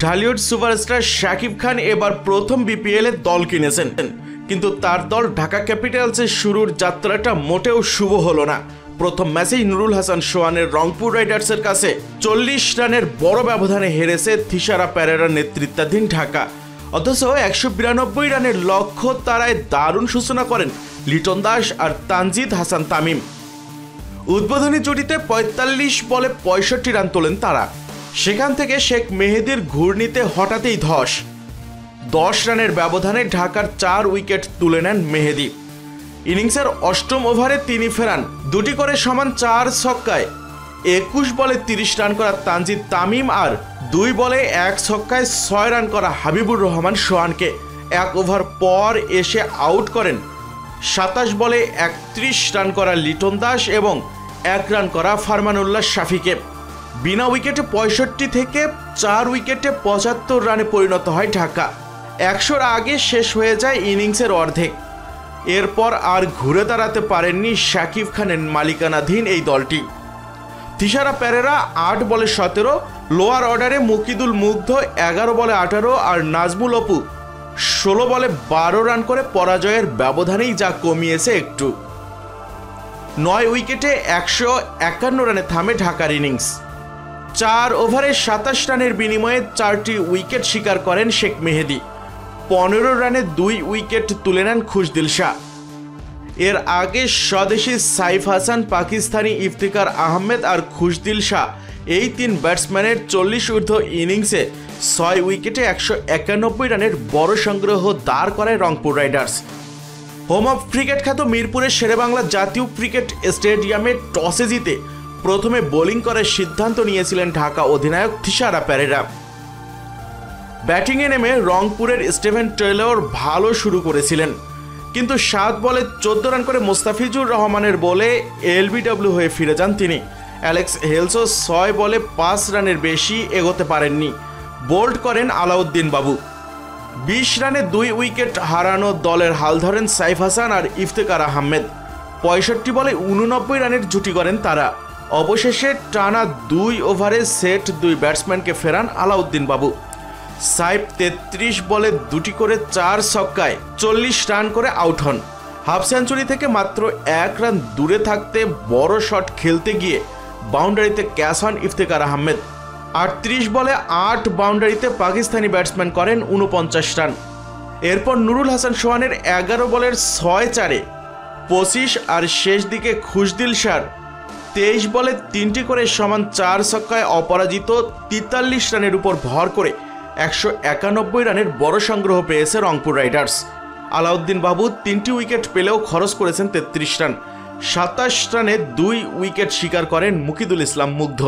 Dhallywood superstar Shakib Khan এবার প্রথম বিপিএলে দল কিনেছেন, কিন্তু তার দল ঢাকা ক্যাপিটালসের শুরুর যাত্রাটা মোটেও শুভ হলো না। প্রথম ম্যাচেই নুরুল হাসান সোহানের রংপুর রাইডার্সের কাছে 40 রানের বড় ব্যবধানে হেরেছে থিসারা পেরেরার নেতৃত্বাধীন ঢাকা। অথচ 192 রানের লক্ষ্য তারায় দারুণ সূচনা করেন লিটন দাস আর তানজিদ হাসান তামিম। উদ্বোধনী জুটিতে 45 বলে 65 রান তোলেন তারা। সেখান থেকে শেখ মেহেদীর ঘূর্ণিতে হঠাৎই ধস। 10 রানের ব্যবধানে ঢাকার 4 উইকেট তুলে নেন মেহেদী। ইনিংসের অষ্টম ওভারে তিনি ফেরান 2টি করে সমান 4 ছক্কায়। 21 বলে 30 রান করা তানজিদ তামিম আর 2 বলে 1 ছক্কায় 6 রান করা হাবিবুর রহমান সোহানকে 1 ওভার পর এসে আউট করেন 27 বলে 31 রান করা লিটন দাস এবং 1 রান করা ফারমানুল্লাহ শাফিকে। বিনা উইকেটে 65 থেকে 4 উইকেটে 75 রানে পরিণত হয় ঢাকা। 100-র আগে শেষ হয়ে যায় ইনিংসের অর্ধেক। এরপর আর ঘুরে দাঁড়াতে পারেননি শাকিব খানের মালিকানাধীন এই দলটি। থিসারা পেরেরা 8 বলে 17, লোয়ার অর্ডারে মুকিদুল মুগ্ধ 11 বলে 18 আর নাজমুল অপু 16 বলে 12 রান করে পরাজয়ের ব্যবধানেই যা কমিয়েছে একটু। 9 উইকেটে 151 রানে থামে ঢাকার ইনিংস। 4 ওভারে 27 রানের বিনিময়ে 4টি উইকেট শিকার করেন শেখ মেহেদী। 15 রানে 2 উইকেট তুলে নেন খুশদিল শাহ। এর আগে স্বদেশি সাইফ হাসান, পাকিস্তানি ইফতিকার আহমেদ আর খুশদিল শাহ এই 3 ব্যাটসম্যানের 40 ঊর্ধ্ব ইনিংসে 6 উইকেটে 191 রানের বড় সংগ্রহ দাঁড় করায় Rangpur Riders. Home of cricket খ্যাত মিরপুরের শেরেবাংলা জাতীয় ক্রিকেট স্টেডিয়ামে টসে জিতে প্রথমে বোলিং করার সিদ্ধান্ত নিয়েছিলেন ঢাকা অধিনায়ক থিসারা পেরেরা। ব্যাটিংয়ে নেমে রংপুরের স্টিভেন টেলর ভালো শুরু করেছিলেন, কিন্তু 7 বলে 14 রান করে মোস্তাফিজুর রহমানের বলে এলবিডব্লিউ হয়ে ফিরে যান তিনি। অ্যালেক্স হেলসও 6 বলে 5 রানের বেশি এগোতে পারেননি। বোল্ড করেন আলাউদ্দিন বাবু। 20 রানে 2 উইকেট হারানো দলের হাল ধরেন সাইফ হাসান আর ইফতেখার আহমেদ। 65 বলে 89 রানের জুটি করেন তারা। অবশেষে টানা 2 ওভারে সেট 2 ব্যাটসম্যানকে ফেরান আলাউদ্দিন বাবু। সাইফ 33 বলে 2টি করে 4 ছক্কায় 40 রান করে আউট হন। হাফ সেঞ্চুরি থেকে মাত্র 1 রান দূরে থাকতে বড় শট খেলতে গিয়ে বাউন্ডারিতে ক্যাচ হন ইফতেখার আহমেদ। 38 বলে 8 বাউন্ডারিতে পাকিস্তানি ব্যাটসম্যান করেন 49 রান। এরপর নুরুল হাসান সোহানের 11 বলের 6-4-এ 25 আর শেষ দিকে খুশদিল শাহর 23 বলে 3টি করে সমান 4 ছক্কায় অপরাজিত 43 রানের উপর ভর করে 191 রানের বড় সংগ্রহ পেয়েছে রংপুর রাইডার্স। আলাউদ্দিন বাবু 3টি উইকেট পেলেও খরচ করেছেন 33 রান। 27 রানে 2 উইকেট শিকার করেন মুকিদুল ইসলাম মুগ্ধ।